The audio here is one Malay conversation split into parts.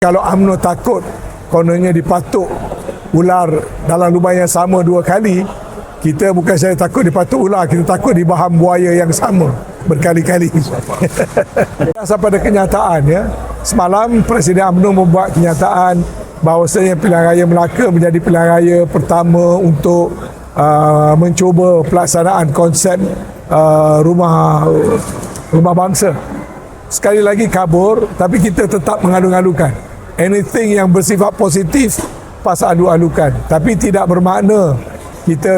Kalau UMNO takut kononnya dipatuk ular dalam lubang yang sama 2 kali, kita bukan saya takut dipatuk ular, kita takut dibaham buaya yang sama berkali-kali. Sampai pada kenyataan, ya, semalam Presiden UMNO membuat kenyataan bahawasanya pilihan raya Melaka menjadi pilihan raya pertama untuk mencuba pelaksanaan konsep rumah bangsa. Sekali lagi kabur, tapi kita tetap mengalu-alukan. Anything yang bersifat positif, pas alu-alukan. Tapi tidak bermakna kita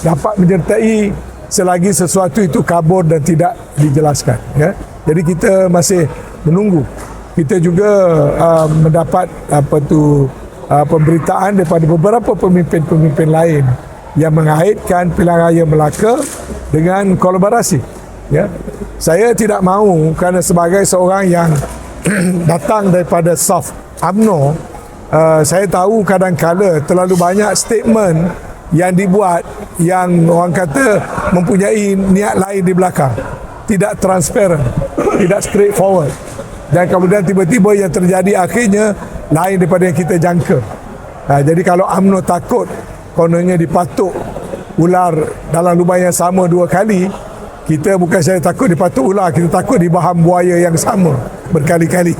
dapat menyertai selagi sesuatu itu kabur dan tidak dijelaskan. Ya? Jadi kita masih menunggu. Kita juga mendapat pemberitaan daripada beberapa pemimpin-pemimpin lain yang mengaitkan pilihan raya Melaka dengan kolaborasi. Ya? Saya tidak mahu, kerana sebagai seorang yang datang daripada soft UMNO, saya tahu kadang-kala terlalu banyak statement yang dibuat yang orang kata mempunyai niat lain di belakang, tidak transparent, tidak straightforward, dan kemudian tiba-tiba yang terjadi akhirnya lain daripada yang kita jangka. Jadi kalau UMNO takut kononnya dipatuk ular dalam lubang yang sama 2 kali, kita bukan saya takut dipatuk ular, kita takut dibaham buaya yang sama berkali-kali.